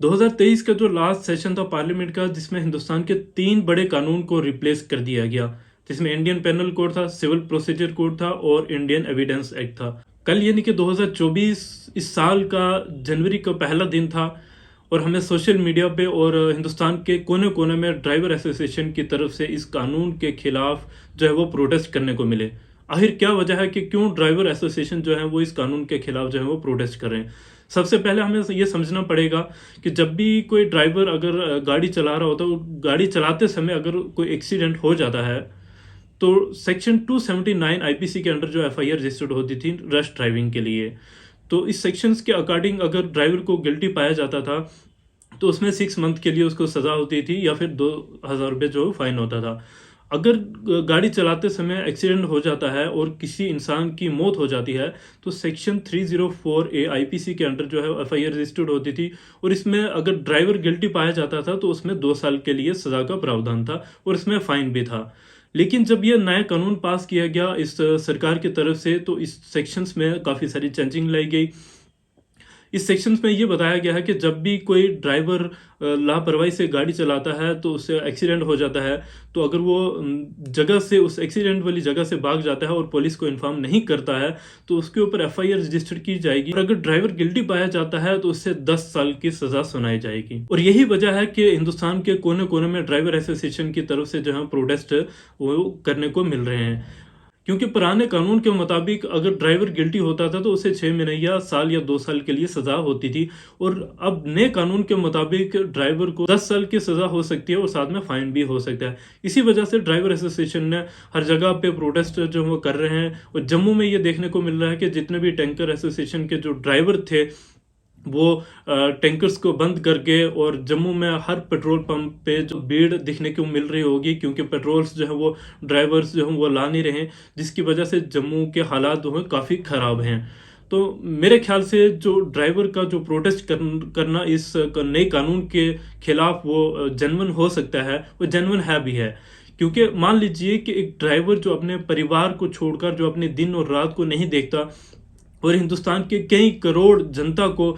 2023 का जो last session था पार्लियामेंट का, जिसमें हिंदुस्तान के 3 बड़े कानून को रिप्लेस कर दिया गया, जिसमें इंडियन पेनल कोड था, सिविल प्रोसीजर कोड था और इंडियन एविडेंस एक्ट था। कल यानी कि 2024 इस साल का जनवरी का पहला दिन था और हमें सोशल मीडिया पे और हिंदुस्तान के कोने कोने में ड्राइवर एसोसिएशन की तरफ से इस कानून के खिलाफ जो है वो प्रोटेस्ट करने को मिले। आखिर क्या वजह है कि क्यों ड्राइवर एसोसिएशन जो है वो इस कानून के खिलाफ जो है वो प्रोटेस्ट कर रहे हैं। सबसे पहले हमें ये समझना पड़ेगा कि जब भी कोई ड्राइवर अगर गाड़ी चला रहा होता है, गाड़ी चलाते समय अगर कोई एक्सीडेंट हो जाता है तो सेक्शन 279 आईपीसी के अंडर जो एफआईआर रजिस्टर्ड होती थी रश ड्राइविंग के लिए, तो इस सेक्शंस के अकॉर्डिंग अगर ड्राइवर को गिल्टी पाया जाता था तो उसमें 6 मंथ के लिए उसको सजा होती थी या फिर 2,000 रुपये जो फाइन होता था। अगर गाड़ी चलाते समय एक्सीडेंट हो जाता है और किसी इंसान की मौत हो जाती है तो सेक्शन 304A आईपीसी के अंडर जो है एफआईआर रजिस्टर्ड होती थी और इसमें अगर ड्राइवर गिल्टी पाया जाता था तो उसमें 2 साल के लिए सजा का प्रावधान था और इसमें फाइन भी था। लेकिन जब यह नया कानून पास किया गया इस सरकार की तरफ से तो इस सेक्शंस में काफ़ी सारी चेंजिंग लाई गई। इस सेक्शंस में ये बताया गया है कि जब भी कोई ड्राइवर लापरवाही से गाड़ी चलाता है तो उससे एक्सीडेंट हो जाता है, तो अगर वो जगह से उस एक्सीडेंट वाली जगह से भाग जाता है और पुलिस को इन्फॉर्म नहीं करता है तो उसके ऊपर एफआईआर रजिस्टर की जाएगी और अगर ड्राइवर गिल्टी पाया जाता है तो उससे 10 साल की सजा सुनाई जाएगी। और यही वजह है कि हिंदुस्तान के कोने कोने में ड्राइवर एसोसिएशन की तरफ से जो है प्रोटेस्ट वो करने को मिल रहे हैं, क्योंकि पुराने कानून के मुताबिक अगर ड्राइवर गिल्टी होता था तो उसे 6 महीने या साल या 2 साल के लिए सजा होती थी और अब नए कानून के मुताबिक ड्राइवर को 10 साल की सजा हो सकती है और साथ में फाइन भी हो सकता है। इसी वजह से ड्राइवर एसोसिएशन ने हर जगह पे प्रोटेस्ट जो वो कर रहे हैं और जम्मू में ये देखने को मिल रहा है कि जितने भी टैंकर एसोसिएशन के जो ड्राइवर थे वो टैंकर्स को बंद करके, और जम्मू में हर पेट्रोल पंप पे जो भीड़ दिखने को मिल रही होगी क्योंकि पेट्रोल्स जो है वो ड्राइवर्स जो है वो ला नहीं रहे, जिसकी वजह से जम्मू के हालात जो है काफ़ी ख़राब हैं। तो मेरे ख्याल से जो ड्राइवर का जो प्रोटेस्ट करना इस नए कानून के खिलाफ वो जेन्युइन हो सकता है, वो जेन्युइन है भी है। क्योंकि मान लीजिए कि एक ड्राइवर जो अपने परिवार को छोड़कर जो अपने दिन और रात को नहीं देखता और हिंदुस्तान के कई करोड़ जनता को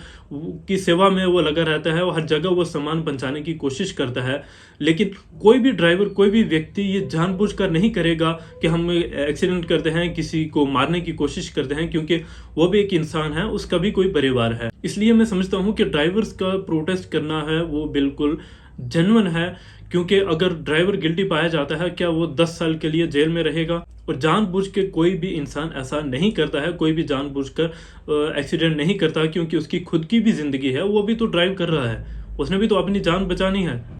की सेवा में वो लगा रहता है और हर जगह वो सामान पहुंचाने की कोशिश करता है, लेकिन कोई भी ड्राइवर कोई भी व्यक्ति ये जानबूझकर नहीं करेगा कि हम एक्सीडेंट करते हैं, किसी को मारने की कोशिश करते हैं, क्योंकि वो भी एक इंसान है, उसका भी कोई परिवार है। इसलिए मैं समझता हूँ कि ड्राइवर्स का प्रोटेस्ट करना है वो बिल्कुल जेन्युइन है, क्योंकि अगर ड्राइवर गिल्टी पाया जाता है क्या वो 10 साल के लिए जेल में रहेगा। और जानबूझ के कोई भी इंसान ऐसा नहीं करता है, कोई भी जानबूझकर एक्सीडेंट नहीं करता, क्योंकि उसकी खुद की भी जिंदगी है, वो भी तो ड्राइव कर रहा है, उसने भी तो अपनी जान बचानी है।